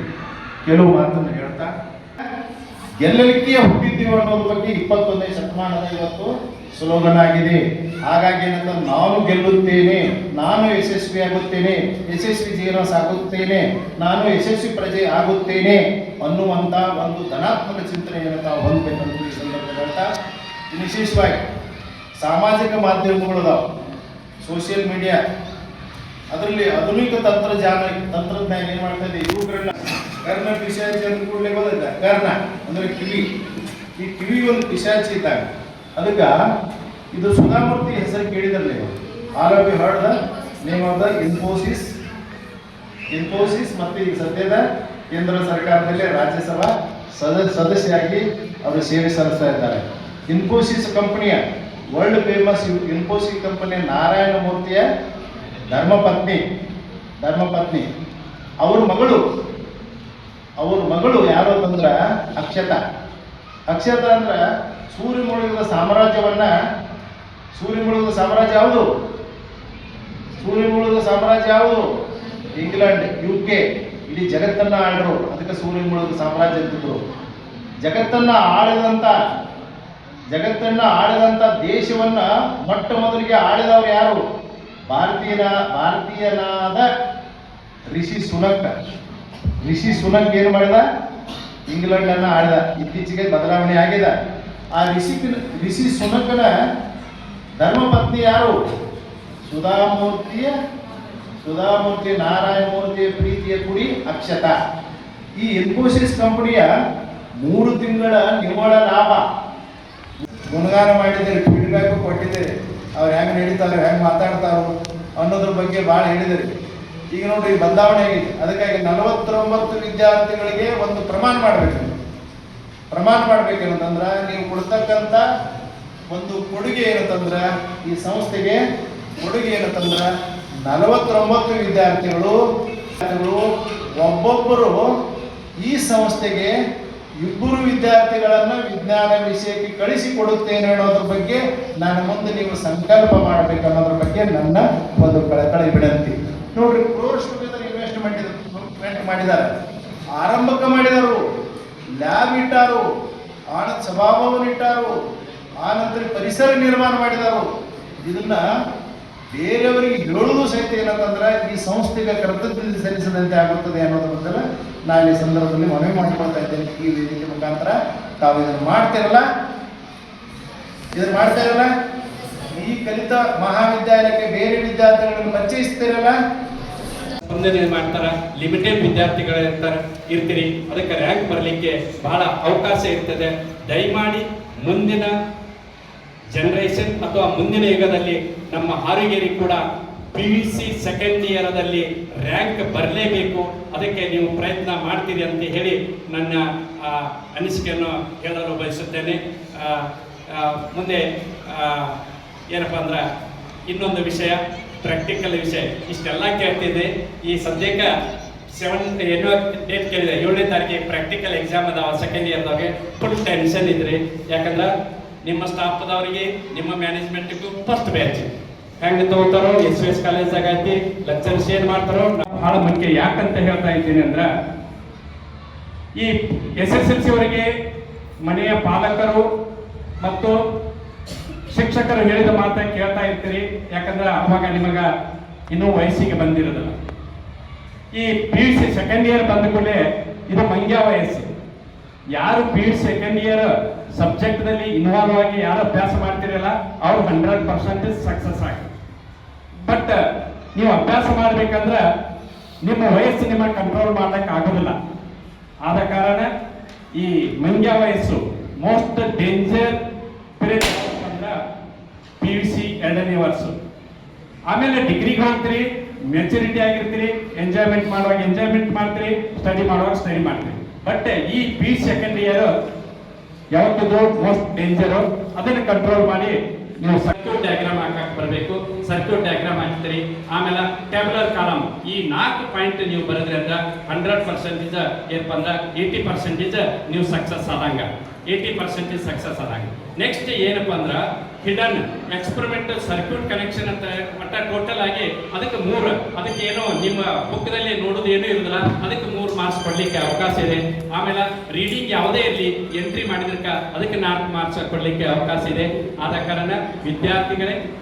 Speaker 3: ಕೆಲವು ಮಾತನ್ನು ಹೇಳ್ತಾ, ಗೆಲ್ಲಲಿಕ್ಕೆ ಹುಟ್ಟಿದ್ದೀವಿ ಅನ್ನೋದ್ರ ಬಗ್ಗೆ 21ನೇ ಶತಮಾನದ ಇವತ್ತು ಸ್ಲೋಗನ್ ಆಗಿದೆ. ಹಾಗಾಗಿ ಏನಂತ, ನಾನು ಗೆಲ್ಲುತ್ತೇನೆ, ನಾನು ಯಶಸ್ವಿಯಾಗುತ್ತೇನೆ, ಯಶಸ್ವಿ ಜೀವನ ಸಾಗುತ್ತೇನೆ, ನಾನು ಯಶಸ್ವಿ ಪ್ರಜೆ ಆಗುತ್ತೇನೆ ಅನ್ನುವಂಥ ಒಂದು ಧನಾತ್ಮಕ ಚಿಂತನೆಯನ್ನು ತಾವು ಹೊಂದಬೇಕಂತ ಈ ಸಂದರ್ಭದಲ್ಲಿ ಹೇಳ್ತಾ, ವಿಶೇಷವಾಗಿ ಸಾಮಾಜಿಕ ಮಾಧ್ಯಮಗಳದಾವು, ಸೋಷಿಯಲ್ ಮೀಡಿಯಾ, ಅದರಲ್ಲಿ ಆಧುನಿಕ ತಂತ್ರಜ್ಞಾನ ಏನು ಮಾಡ್ತಾ ಇದೆ, ಯುವಕರನ್ನ ಕರ್ಣ ಪಿಶಾಚಿ ಅಂತ ಕೂಡಲೇ ಗೊತ್ತಾಯ್ತ. ಕರ್ಣ ಅಂದ್ರೆ ಕಿವಿ, ಈ ಕಿವಿ ಒಂದು ಪಿಶಾಚಿ ಇದ್ದಾಗ. ಅದಕ್ಕೆ ಇದು ಸುಧಾಮೂರ್ತಿ ಹೆಸರು ಕೇಳಿದ್ರಲ್ಲಿ, all of you heard the name of the Infosys ಮತ್ತು ಈಗ ಸದ್ಯದ ಕೇಂದ್ರ ಸರ್ಕಾರದಲ್ಲಿ ರಾಜ್ಯಸಭಾ ಸದಸ್ಯರಾಗಿ ಅವರು ಸೇವೆ ಸಲ್ಲಿಸ್ತಾ ಇದ್ದಾರೆ. ಇನ್ಫೋಸಿಸ್ ಕಂಪನಿಯ ವರ್ಲ್ಡ್ ಫೇಮಸ್ ಇನ್ಫೋಸಿಸ್ ಕಂಪನಿಯ ನಾರಾಯಣ ಮೂರ್ತಿಯ ಧರ್ಮಪತ್ನಿ ಅವ್ರ ಮಗಳು ಯಾರು ಅಂತಂದ್ರೆ ಅಕ್ಷತಾ ಅಂದ್ರೆ ಸೂರ್ಯ ಮುಳುಗಿದ ಸಾಮ್ರಾಜ್ಯ ಯಾವುದು? ಇಂಗ್ಲೆಂಡ್, UK, ಇಡೀ ಜಗತ್ತನ್ನ ಆಳ್ರು. ಅದಕ್ಕೆ ಸೂರ್ಯ ಮುಳುಗಿದ ಸಾಮ್ರಾಜ್ಯ ಅಂತಿದ್ರು. ಜಗತ್ತನ್ನ ಆಳಿದಂತ ದೇಶವನ್ನ ಮೊಟ್ಟ ಮೊದಲಿಗೆ ಆಳಿದವರು ಯಾರು? ಭಾರತೀಯನಾದ ರಿಷಿ ಸುನಕ್ ಏನು ಮಾಡಿದ? ಇಂಗ್ಲೆಂಡ್ ಅನ್ನ ಆಳಿದ. ಇತ್ತೀಚೆಗೆ ಬದಲಾವಣೆ ಆಗಿದೆ. ಆ ರಿಷಿ ಸುನಕನ ಧರ್ಮಪತ್ನಿ ಯಾರು? ಸುಧಾಮೂರ್ತಿ ನಾರಾಯಣ ಮೂರ್ತಿಯ ಪ್ರೀತಿಯ ಕುಡಿ ಅಕ್ಷತಾ. ಈ ಇನ್ಫೋಸಿಸ್ ಕಂಪನಿಯ 3 ತಿಂಗಳ ನಿವ್ವಳ ಲಾಭ ಗುಣಗಾನ ಮಾಡಿದ್ದಾರೆ, ಫೀಡ್ಬ್ಯಾಕ್ ಕೊಟ್ಟಿದ್ದಾರೆ. ಅವ್ರು ಹೆಂಗೆ ನಡೀತಾರೆ, ಹೆಂಗೆ ಮಾತಾಡ್ತಾರೋ ಅನ್ನೋದ್ರ ಬಗ್ಗೆ ಭಾಳ ಹೇಳಿದ್ದಾರೆ. ಈಗ ನೋಡ್ರಿ, ಬದಲಾವಣೆ ಆಗಿದೆ. ಅದಕ್ಕಾಗಿ 49 ವಿದ್ಯಾರ್ಥಿಗಳಿಗೆ ಒಂದು ಪ್ರಮಾಣ ಮಾಡ್ಬೇಕೇನಂತಂದ್ರೆ, ನೀವು ಕೊಡ್ತಕ್ಕಂಥ ಒಂದು ಕೊಡುಗೆ ಏನಂತಂದ್ರೆ, ಈ ಸಂಸ್ಥೆಗೆ ಕೊಡುಗೆ ಏನಂತಂದ್ರೆ 49 ವಿದ್ಯಾರ್ಥಿಗಳು ಒಬ್ಬೊಬ್ಬರು ಈ ಸಂಸ್ಥೆಗೆ 2 ವಿದ್ಯಾರ್ಥಿಗಳನ್ನು ವಿಜ್ಞಾನ ವಿಷಯಕ್ಕೆ ಕಳಿಸಿಕೊಡುತ್ತೇನೆ ಅನ್ನೋದ್ರ ಬಗ್ಗೆ ನಾನು ಮುಂದೆ ನೀವು ಸಂಕಲ್ಪ ಮಾಡಬೇಕನ್ನೋದ್ರ ಬಗ್ಗೆ ನನ್ನ ಒಂದು ಕಳಕಳಿ ವಿನಂತಿ. ನೋಡ್ರಿ, ಕ್ರೋರ್ಸ್ ಇನ್ವೆಸ್ಟ್ಮೆಂಟ್ ಮಾಡಿದ್ದಾರೆ, ಆರಂಭಕ ಮಾಡಿದರು, ಲ್ಯಾಬ್ ಇಟ್ಟಾರು, ಆನಂತರ ಸಭಾಭವನ ಇಟ್ಟಾರು, ಆನಂತರ ಪರಿಸರ ನಿರ್ಮಾಣ ಮಾಡಿದರು. ಇದನ್ನ ಬೇರೆಯವರಿಗೆ ಹೇಳುವುದು ಸಹಿತ ಏನಂತಂದ್ರೆ ಈ ಸಂಸ್ಥೆಗೆ ಕರ್ತವ್ಯ ಸಲ್ಲಿಸದಂತೆ ಆಗುತ್ತದೆ ಅನ್ನೋದ್ರ ಬದಲು ನಾನು ಈ ಸಂದರ್ಭದಲ್ಲಿ ಮನವಿ ಮಾಡಿಕೊಳ್ತಾ ಇದ್ದೇನೆ. ಈ ವೇದಿಕೆ ಮುಖಾಂತರ ತಾವು ಇದನ್ನು ಮಾಡ್ತಿರಲ್ಲ, ಈ ಕಲಿತ ಮಹಾವಿದ್ಯಾಲಯಕ್ಕೆ ಬೇರೆ ವಿದ್ಯಾರ್ಥಿಗಳನ್ನು ಪರಿಚಯಿಸ್ತಿರಲ್ಲ,
Speaker 4: ಸ್ಪಂದನೆ ಮಾಡ್ತಾರ. ಲಿಮಿಟೆಡ್ ವಿದ್ಯಾರ್ಥಿಗಳು ಇರ್ತೀರಿ, ಅದಕ್ಕೆ ರ್ಯಾಂಕ್ ಬರಲಿಕ್ಕೆ ಬಹಳ ಅವಕಾಶ ಇರ್ತದೆ. ದಯಮಾಡಿ ಮುಂದಿನ ಜನರೇಷನ್ ಅಥವಾ ಮುಂದಿನ ಯುಗದಲ್ಲಿ ನಮ್ಮ ಹಾರುಗೇರಿ ಕೂಡ PUC ಸೆಕೆಂಡ್ ಇಯರ್ದಲ್ಲಿ ರ್ಯಾಂಕ್ ಬರಲೇಬೇಕು. ಅದಕ್ಕೆ ನೀವು ಪ್ರಯತ್ನ ಮಾಡ್ತೀರಿ ಅಂತ ಹೇಳಿ ನನ್ನ ಅನಿಸಿಕೆಯನ್ನು ಹೇಳಲು ಬಯಸುತ್ತೇನೆ. ಮುಂದೆ ಏನಪ್ಪ ಅಂದ್ರೆ, ಇನ್ನೊಂದು ವಿಷಯ, ಪ್ರಾಕ್ಟಿಕಲ್ ವಿಷಯ. ಇಷ್ಟೆಲ್ಲ ಕೇಳ್ತಿದ್ದೆ. ಈ ಸದ್ಯಕ್ಕೆ 7 ಡೇಟ್ ಕೇಳಿದೆ, 7ನೇ ತಾರೀಕಿಗೆ ಪ್ರಾಕ್ಟಿಕಲ್ ಎಕ್ಸಾಮ್ ಅದಾವ ಸೆಕೆಂಡ್ ಇಯರ್ದಾಗೆ. ಫುಲ್ ಟೆನ್ಷನ್ ಇದ್ರಿ. ಯಾಕಂದ್ರೆ ನಿಮ್ಮ ಸ್ಟಾಫ್ದವರಿಗೆ, ನಿಮ್ಮ ಮ್ಯಾನೇಜ್ಮೆಂಟ್ಗೂ ಫಸ್ಟ್ ಬ್ಯಾಚ್ ಹೆಂಗೆ ತಗೋತಾರೋ, SVS ಕಾಲೇಜ್ದಾಗ ಐತಿ, ಲೆಕ್ಚರ್ಸ್ ಏನು ಮಾಡ್ತಾರೋ ಭಾಳ ಮುಖ್ಯ. ಯಾಕಂತ ಹೇಳ್ತಾ ಇದ್ದೀನಿ ಅಂದ್ರೆ, ಈ SSLC ಅವರಿಗೆ ಮನೆಯ ಪಾಲಕರು ಮತ್ತು ಶಿಕ್ಷಕರು ಹೇಳಿದ ಮಾತ ಕೇಳ್ತಾ ಇರ್ತೀರಿ. ಯಾಕಂದ್ರೆ ಅವಾಗ ನಿಮಗ ಇನ್ನೂ ವಯಸ್ಸಿಗೆ ಬಂದಿರೋದಿಲ್ಲ. ಈ PUC ಸೆಕೆಂಡ್ ಇಯರ್ ಬಂದ ಕೂಡಲೇ ಇದು ಮಂಗ್ಯ ವಯಸ್ಸು. ಯಾರು PUC ಸೆಕೆಂಡ್ ಇಯರ್ ಸಬ್ಜೆಕ್ಟ್ನಲ್ಲಿ ಇನ್ವಾಲ್ವ್ ಆಗಿ ಯಾರು ಅಭ್ಯಾಸ ಮಾಡ್ತಿರಲ್ಲ ಅವ್ರು 100% ಸಕ್ಸಸ್ ಆಗಿ. ಬಟ್ ನೀವು ಅಭ್ಯಾಸ ಮಾಡ್ಬೇಕಂದ್ರೆ ನಿಮ್ಮ ವಯಸ್ಸು ನಿಮ್ಮ ಕಂಟ್ರೋಲ್ ಮಾಡಕ್ ಆಗೋದಿಲ್ಲ. ಆದ ಕಾರಣ ಈ ಮಂಗ್ಯ ವಯಸ್ಸು ಮೋಸ್ಟ್ ಡೇಂಜರ್ ಪೀರಿಯಡ್ ಅಂದ್ರೆ PUC 2ನೇ ವರ್ಷ. ಆಮೇಲೆ ಡಿಗ್ರಿಗೆ ಹೋಗ್ತೀರಿ, ಮೆಚುರಿಟಿ ಆಗಿರ್ತೀರಿ, ಎಂಜಾಯ್ಮೆಂಟ್ ಮಾಡುವಾಗ ಎಂಜಾಯ್ಮೆಂಟ್ ಮಾಡ್ತೀರಿ, ಸ್ಟಡಿ ಮಾಡುವಾಗ ಸ್ಟಡಿ ಮಾಡ್ತೀರಿ. ಬಟ್ ಈ PUC 2nd ಇಯರ್ ಯಾವತ್ತಿದ್ರು ಮೋಸ್ಟ್ ಡೇಂಜರು. ಅದನ್ನು ಕಂಟ್ರೋಲ್ ಮಾಡಿ ನೀವು ಸರ್ಕ್ಯೂಟ್ ಡಯಾಗ್ರಾಮ್ ಹಾಕಕ್ಕೆ ಬರಬೇಕು. ಸರ್ಕ್ಯೂಟ್ ಡಯಾಗ್ರಾಮ್ ಹಾಕ್ತೀರಿ. ಆಮೇಲೆ ಟ್ಯಾಬ್ಯುಲರ್ ಕಾಲಮ್ ಈ 4 ಪಾಯಿಂಟ್ ನೀವು ಬರೆದ್ರಿಂದ 100% ಏನಪ್ಪ ಅಂದ್ರೆ 80% ನೀವು ಸಕ್ಸಸ್ ಆದಂಗ. 80% ಸಕ್ಸಸ್ ಆದಂಗ. ನೆಕ್ಸ್ಟ್ ಏನಪ್ಪ ಅಂದ್ರೆ ಹಿಡನ್ ಎಕ್ಸ್ಪೆರಿಮೆಂಟಲ್ ಸರ್ಕ್ಯೂಟ್ ಕನೆಕ್ಷನ್ ಅಂತ ಒಟ್ಟ ಟೋಟಲ್ ಆಗಿ ಅದಕ್ಕೆ 3, ಅದಕ್ಕೆ ಏನೋ ನಿಮ್ಮ ಬುಕ್ದಲ್ಲಿ ನೋಡೋದು ಏನೂ ಇರೋದಿಲ್ಲ, ಅದಕ್ಕೆ 3 ಮಾರ್ಕ್ಸ್ ಕೊಡ್ಲಿಕ್ಕೆ ಅವಕಾಶ ಇದೆ. ಆಮೇಲೆ ರೀಡಿಂಗ್ ಯಾವುದೇ ಇರಲಿ ಎಂಟ್ರಿ ಮಾಡಿದ್ರಕ್ಕ ಅದಕ್ಕೆ 4 ಮಾರ್ಕ್ಸ್ ಕೊಡ್ಲಿಕ್ಕೆ ಅವಕಾಶ ಇದೆ. ಆದ ಕಾರಣ ವಿದ್ಯಾರ್ಥಿಗಳೇ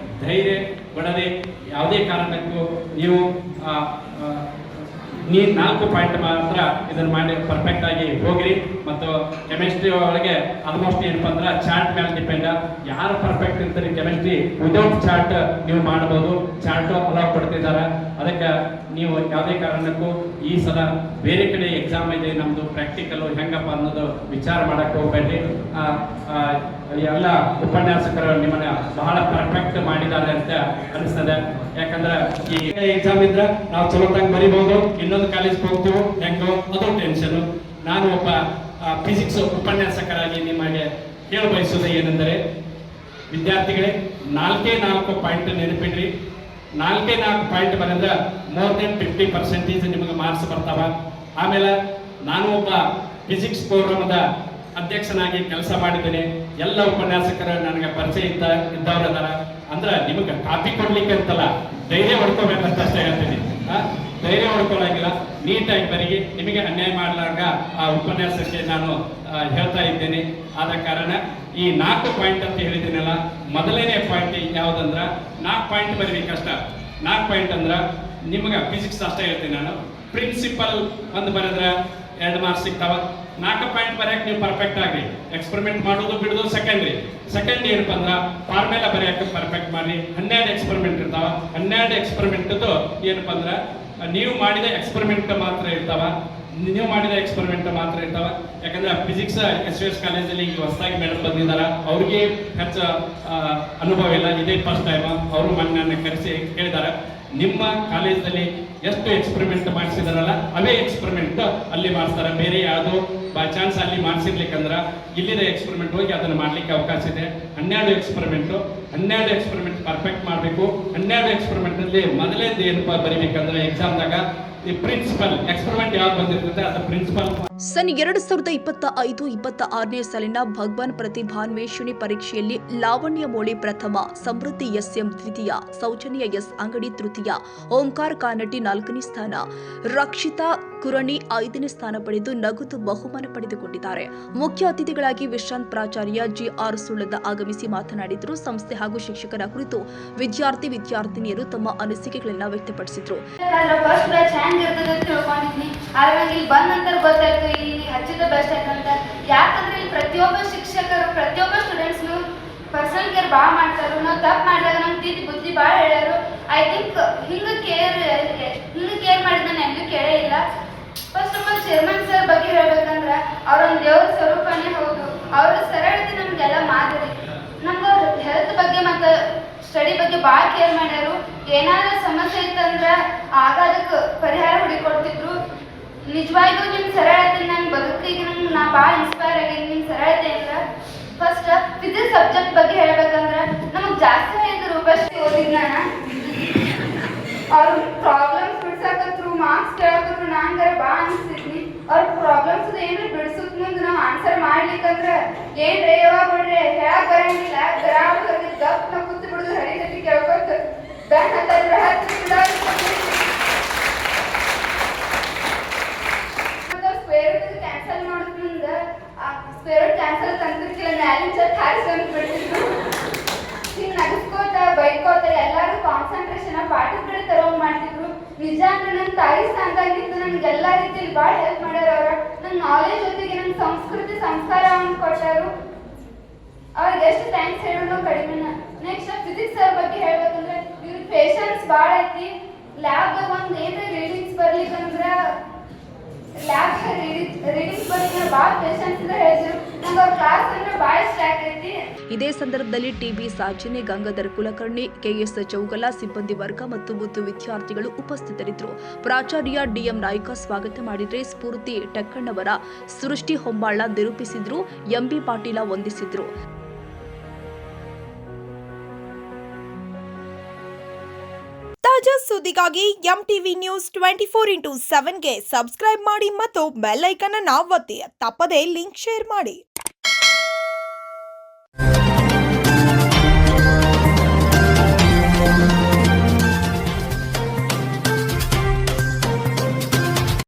Speaker 4: ಧೈರ್ಯ ಬಿಡದೆ ಯಾವುದೇ ಕಾರಣಕ್ಕೂ ನೀವು 4 ಪಾಯಿಂಟ್ ಮಾತ್ರ ಇದನ್ನ ಮಾಡಿ ಪರ್ಫೆಕ್ಟ್ ಆಗಿ ಹೋಗಿರಿ. ಮತ್ತು ಕೆಮಿಸ್ಟ್ರಿ ಒಳಗೆ ಆಲ್ಮೋಸ್ಟ್ ಏನಪ್ಪ ಅಂದ್ರೆ ಚಾರ್ಟ್ ಮೇಲೆ ಡಿಪೆಂಡ್. ಯಾರು ಪರ್ಫೆಕ್ಟ್ ಇರ್ತಾರೆ ಕೆಮಿಸ್ಟ್ರಿ ವಿದೌಟ್ ಚಾರ್ಟ್ ನೀವು ಮಾಡ್ಬೋದು. ಚಾರ್ಟ್ ಅಲೌ ಕೊಡ್ತಿದ್ದಾರೆ. ಅದಕ್ಕೆ ನೀವು ಯಾವುದೇ ಕಾರಣಕ್ಕೂ ಈ ಸಲ ಬೇರೆ ಕಡೆ ಎಕ್ಸಾಮ್ ಇದೆ, ನಮ್ದು ಪ್ರಾಕ್ಟಿಕಲ್ ಹೆಂಗಪ್ಪ ಅನ್ನೋದು ವಿಚಾರ ಮಾಡಕ್ಕೆ ಹೋಗ್ಬೇಡ್ರಿ. ಎಲ್ಲ ಉಪನ್ಯಾಸಕರು ನಿಮ್ಮನ್ನ ಬಹಳ ಪರ್ಫೆಕ್ಟ್ ಮಾಡಿದ್ದಾರೆ ಅಂತ ಅನಿಸ್ತದೆ. ಯಾಕಂದ್ರೆ ಈ ಎಕ್ಸಾಮ್ ಇದ್ರೆ ನಾವು ಚಲೋತಾಗಿ ಬರಿಬಹುದು, ಇನ್ನೊಂದು ಕಾಲೇಜ್ಗೆ ಹೋಗ್ತೀವೋ ಹೆಂಗೋ ಅದು ಟೆನ್ಷನ್. ನಾನು ಒಬ್ಬ ಫಿಸಿಕ್ಸ್ ಉಪನ್ಯಾಸಕರಾಗಿ ನಿಮಗೆ ಹೇಳ ಬಯಸೋದು ಏನೆಂದರೆ, ವಿದ್ಯಾರ್ಥಿಗಳೇ 4 ಪಾಯಿಂಟ್ ನೆನಪಿಡ್ರಿ. 4 ಪಾಯಿಂಟ್ ಬರೆದ್ರೆ ಮೋರ್ ದೆನ್ 50% ನಿಮಗೆ ಮಾರ್ಕ್ಸ್ ಬರ್ತಾವ. ಆಮೇಲೆ ನಾನು ಒಬ್ಬ ಫಿಸಿಕ್ಸ್ ಪ್ರೋಗ್ರಾಮದ ಅಧ್ಯಕ್ಷನಾಗಿ ಕೆಲಸ ಮಾಡಿದ್ದೇನೆ. ಎಲ್ಲ ಉಪನ್ಯಾಸಕರು ನನಗೆ ಪರಿಚಯ ಇದ್ದವ್ರು ಅದಾರ. ಅಂದ್ರೆ ನಿಮಗೆ ಕಾಪಿ ಕೊಡ್ಲಿಕ್ಕೆ ಅಂತಲ್ಲ, ಧೈರ್ಯ ಹೊಡ್ಕೋಬೇಕಂತ ಅಷ್ಟೇ ಹೇಳ್ತೀನಿ. ಧೈರ್ಯ ಹೊಡ್ಕೊಳ್ಳಾಗಿಲ್ಲ, ನೀಟಾಗಿ ಬರೀ, ನಿಮಗೆ ಅನ್ಯಾಯ ಮಾಡಲಾಗ ಆ ಉಪನ್ಯಾಸಕ್ಕೆ ನಾನು ಹೇಳ್ತಾ ಇದ್ದೇನೆ. ಆದ ಕಾರಣ ಈ 4 ಪಾಯಿಂಟ್ ಅಂತ ಹೇಳಿದ್ದೀನಲ್ಲ, ಮೊದಲನೇ ಪಾಯಿಂಟ್ ಯಾವುದಂದ್ರ 4 ಪಾಯಿಂಟ್ ಬರೀಬೇಕಷ್ಟ. 4 ಪಾಯಿಂಟ್ ಅಂದ್ರೆ ನಿಮಗೆ ಫಿಸಿಕ್ಸ್ ಅಷ್ಟೇ ಹೇಳ್ತೀನಿ ನಾನು. ಪ್ರಿನ್ಸಿಪಲ್ ಒಂದು ಬರೆದ್ರೆ 2 ಮಾರ್ಕ್ಸ್ ಸಿಗ್ತಾವ. 4 ಪಾಯಿಂಟ್ ಬರೆಯಕ್ಕೆ ನೀವು ಪರ್ಫೆಕ್ಟ್ ಆಗ್ರಿ. ಎಕ್ಸ್ಪೆರಿಮೆಂಟ್ ಮಾಡೋದು ಬಿಡೋದು ಸೆಕೆಂಡ್ರಿ. ಸೆಕೆಂಡ್ ಏನಪ್ಪ ಅಂದ್ರೆ ಫಾರ್ಮುಲಾ ಬರೆಯಕ್ಕೆ ಪರ್ಫೆಕ್ಟ್ ಮಾಡ್ರಿ. 12 ಎಕ್ಸ್ಪೆರಿಮೆಂಟ್ ಇರ್ತಾವ. 12 ಎಕ್ಸ್ಪೆರಿಮೆಂಟ್ದು ಏನಪ್ಪ ಅಂದ್ರೆ ನೀವು ಮಾಡಿದ ಎಕ್ಸ್ಪೆರಿಮೆಂಟ್ ಮಾತ್ರ ಇರ್ತಾವ. ಯಾಕಂದ್ರೆ ಫಿಸಿಕ್ಸ್ SVS ಕಾಲೇಜಲ್ಲಿ ಈಗ ಹೊಸದಾಗಿ ಮೇಡಮ್ ಬಂದಿದ್ದಾರೆ. ಅವ್ರಿಗೆ ಹೆಚ್ಚು ಅನುಭವ ಇಲ್ಲ, ಇದೇ ಫಸ್ಟ್ ಟೈಮ್. ಅವರು ನನ್ನ ಕರೆಸಿ ಕೇಳಿದ್ದಾರೆ, ನಿಮ್ಮ ಕಾಲೇಜಲ್ಲಿ ಎಷ್ಟು ಎಕ್ಸ್ಪೆರಿಮೆಂಟ್ ಮಾಡಿಸಿದಾರಲ್ಲ ಅವೇ ಎಕ್ಸ್ಪೆರಿಮೆಂಟ್ ಅಲ್ಲಿ ಮಾಡಿಸ್ತಾರೆ. ಬೇರೆ ಯಾವುದು ಬೈ ಚಾನ್ಸ್ ಅಲ್ಲಿ ಮಾಡಿಸಿರ್ಲಿಕ್ಕಂದ್ರೆ ಇಲ್ಲಿದ ಎಕ್ಸ್ಪೆರಿಮೆಂಟ್ ಹೋಗಿ ಅದನ್ನು ಮಾಡ್ಲಿಕ್ಕೆ ಅವಕಾಶ ಇದೆ. 12 ಎಕ್ಸ್ಪೆರಿಮೆಂಟ್ ಪರ್ಫೆಕ್ಟ್ ಮಾಡಬೇಕು. 12 ಎಕ್ಸ್ಪೆರಿಮೆಂಟ್ ಅಲ್ಲಿ ಮೊದಲೇದು ಏನಪ್ಪ ಬರೀಬೇಕಂದ್ರೆ ಎಕ್ಸಾಮ್ದಾಗ ಈ ಪ್ರಿನ್ಸಿಪಲ್ ಎಕ್ಸ್ಪೆರಿಮೆಂಟ್ ಯಾವ್ದು ಬಂದಿರ್ತದೆ ಅದು ಪ್ರಿನ್ಸಿಪಲ್.
Speaker 1: ಸನ್ 2025-26ನೇ ಸಾಲಿನ ಭಗವಾನ್ ಪ್ರತಿಭಾನ್ವೇಷಣೆ ಪರೀಕ್ಷೆಯಲ್ಲಿ ಲಾವಣ್ಯ ಮೋಳಿ ಪ್ರಥಮ, ಸಮೃದ್ಧಿ SM ದ್ವಿತೀಯ, ಸೌಜನ್ಯ S ಅಂಗಡಿ ತೃತೀಯ, ಓಂಕಾರ ಕಾನಟಿ 4ನೇ ಸ್ಥಾನ, ರಕ್ಷಿತಾ ಕುರಣಿ 5ನೇ ಸ್ಥಾನ ಪಡೆದು ನಗದು ಬಹುಮಾನ ಪಡೆದುಕೊಂಡಿದ್ದಾರೆ. ಮುಖ್ಯ ಅತಿಥಿಗಳಾಗಿ ವಿಶ್ರಾಂತ್ ಪ್ರಾಚಾರ್ಯ GR ಸುಳ್ಳದ ಆಗಮಿಸಿ ಮಾತನಾಡಿದರು. ಸಂಸ್ಥೆ ಹಾಗೂ ಶಿಕ್ಷಕರ ಕುರಿತು ವಿದ್ಯಾರ್ಥಿನಿಯರು ತಮ್ಮ ಅನಿಸಿಕೆಗಳನ್ನು ವ್ಯಕ್ತಪಡಿಸಿದರು.
Speaker 5: ಇಲ್ಲಿ ಹಚ್ಚಿದ ಬೆಸ್ಟ್ ಆಯ್ತಂತ. ಯಾಕಂದ್ರೆ ಇಲ್ಲಿ ಪ್ರತಿಯೊಬ್ಬ ಶಿಕ್ಷಕರು ಪ್ರತಿಯೊಬ್ಬ ಸ್ಟೂಡೆಂಟ್ಸ್ನು ಪರ್ಸನಲ್ ಕೇರ್ ಭಾಳ ಮಾಡ್ತಾರು. ನಾವು ತಪ್ಪು ಮಾಡಿದಾಗ ನಮ್ಮ ಬುದ್ಧಿ ಭಾಳ ಹೇಳ್ಯಾರು. ಐ ಥಿಂಕ್ ಹಿಂಗೆ ಕೇರ್ ಮಾಡಿದ ನಾನು ಎಲ್ಲೂ ಕೇಳೇ ಇಲ್ಲ. First of all chairman sir ಬಗ್ಗೆ ಹೇಳ್ಬೇಕಂದ್ರೆ ಅವರೊಂದು ದೇವ್ರ ಸ್ವರೂಪನೇ ಹೌದು. ಅವರ ಸರಳತೆ ನಮಗೆಲ್ಲ ಮಾದರಿ. ನಮ್ಗೆ ಅವ್ರ ಹೆಲ್ತ್ ಬಗ್ಗೆ ಮತ್ತು ಸ್ಟಡಿ ಬಗ್ಗೆ ಭಾಳ ಕೇರ್ ಮಾಡ್ಯಾರು. ಏನಾದರೂ ಸಮಸ್ಯೆ ಇತ್ತಂದ್ರೆ ಆಗ ಅದಕ್ಕೆ ಪರಿಹಾರ ಹುಡುಕೊಡ್ತಿದ್ರು. ನಿಜವಾಗ್ಲೂ ನಿಮ್ಮ ಸರಳತೆ ನನ್ನ ಬದುಕಿಗೆ ನಾ ಭಾಳ ಇನ್ಸ್ಪೈರ್ ಆಗೀನಿ ನಿಮ್ಮ ಸರಳತೆಯಿಂದ. ಫಸ್ಟ್ ಫಿಸಿಕ್ಸ್ ಸಬ್ಜೆಕ್ಟ್ ಬಗ್ಗೆ ಹೇಳ್ಬೇಕಂದ್ರೆ ನಮಗೆ ಜಾಸ್ತಿ ಹೇಳಿದ್ರು ರೂಪಶ್ರೀ ಓದಿದ್ ನಾನು. ಅವ್ರ ಪ್ರಾಬ್ಲಮ್ಸ್ ಬಿಡ್ಸಾಕತ್ರು, ಮಾರ್ಕ್ಸ್ ಕೇಳಕತ್ರು, ನಂಗಾರ ಭಾಳ ಅನಿಸ್ತಿದ್ನಿ. ಅವ್ರ ಪ್ರಾಬ್ಲಮ್ಸ್ ಏನ್ರಿ ಬಿಡ್ಸೋಕ್ ಮುಂದೆ ನಾವು ಆನ್ಸರ್ ಮಾಡ್ಲಿಕ್ಕಂದ್ರೆ ಏನ್ರಿ ಯಾವಾಗ ಬಿಡ್ರಿ ಹೇಳಕ್ ಬರಂಗಿಲ್ಲ. ಗ್ರಾಮ ಗಪ್ ನಾವು ಕೂತು ಬಿಡುದು ಹರಿದಟ್ಟಿ ಕೇಳ್ಕೊತ ಬ್ಯಾಂಕ್ ಹತ್ತಿರ ಕ್ಯಾನ್ಸಲ್ ಮಾಡೋದ್ ಮುಂದೆ ಸ್ಪೇರ್ ಕ್ಯಾನ್ಸಲ್ ತಂದಿರ್ಕಿಲ್ಲ ಮ್ಯಾಲಿನ ಚಟ್ ಹಾರಿಸ್ಕೊಂಡು ಬಿಡ್ತಿದ್ರು. ಹಿಂಗೆ ನಗಿಸ್ಕೋತ ಬೈಕೋತ ಎಲ್ಲರೂ ಕಾನ್ಸಂಟ್ರೇಷನ್ ಪಾಠದ ಕಡೆ ತರೋಂಗ್ ಮಾಡ್ತಿದ್ರು. ನಿಜ ಅಂದ್ರೆ ನನ್ನ ತಾಯಿ ಸ್ಥಾನದಾಗಿದ್ದು ನನ್ಗೆ ಎಲ್ಲ ರೀತಿಯಲ್ಲಿ ಭಾಳ ಹೆಲ್ಪ್ ಮಾಡ್ಯಾರ. ಅವ್ರ ನನ್ನ ನಾಲೆಜ್ ಜೊತೆಗೆ ನನ್ನ ಸಂಸ್ಕೃತಿ ಸಂಸ್ಕಾರ ಕೊಟ್ಟಾರು. ಅವ್ರಿಗೆ ಎಷ್ಟು ಥ್ಯಾಂಕ್ಸ್ ಹೇಳೋಣ ಕಡಿಮೆನ. ನೆಕ್ಸ್ಟ್ ಫಿಸಿಕ್ಸ್ ಸರ್ ಬಗ್ಗೆ ಹೇಳ್ಬೇಕಂದ್ರೆ ಇವ್ರಿಗೆ ಪೇಷನ್ಸ್ ಭಾಳ ಐತಿ. ಲ್ಯಾಬ್ದಾಗ ಒಂದು ಏನ್ರ ರೀಡಿಂಗ್ಸ್ ಬರ್ಲಿಕ್ಕಂದ್ರೆ ರೀಡಿಂಗ್ಸ್ ಬರ್ಲಿಕ್ಕೆ ಭಾಳ ಪೇಷನ್ಸ್ ಇಂದ ಹೇಳ್ತಿದ್ರು. ನಂಗೆ ಅವ್ರ ಕ್ಲಾಸ್ ಅಂದ್ರೆ ಭಾಳ ಇಷ್ಟ ಆಗ್ತೈತಿ.
Speaker 1: ಇದೇ ಸಂದರ್ಭದಲ್ಲಿ ಟಿಬಿ ಸಾಜಿನಿ, ಗಂಗಾಧರ್ ಕುಲಕರ್ಣಿ, ಕೆಎಸ್ ಚೌಗಲ, ಸಿಬ್ಬಂದಿ ವರ್ಗ ಮತ್ತು ವಿದ್ಯಾರ್ಥಿಗಳು ಉಪಸ್ಥಿತರಿದ್ದರು. ಪ್ರಾಚಾರ್ಯ ಡಿಎಂ ನಾಯ್ಕ ಸ್ವಾಗತ ಮಾಡಿದರೆ, ಸ್ಫೂರ್ತಿ ಟಕ್ಕಣ್ಣವರ, ಸೃಷ್ಟಿ ಹೊಂಬಾಳ ನಿರೂಪಿಸಿದ್ರು, ಎಂಬಿ ಪಾಟೀಲ ವಂದಿಸಿದ್ರು.
Speaker 6: ತಾಜಾ ಸುದ್ದಿಗಾಗಿ ಎಂಟಿವಿ ನ್ಯೂಸ್ 24/7ಗೆ ಸಬ್ಸ್ಕ್ರೈಬ್ ಮಾಡಿ ಮತ್ತು ಬೆಲ್ ಐಕಾನ್ ಅನ್ನು ಒತ್ತಿ. ತಪ್ಪದೇ ಲಿಂಕ್ ಶೇರ್ ಮಾಡಿ.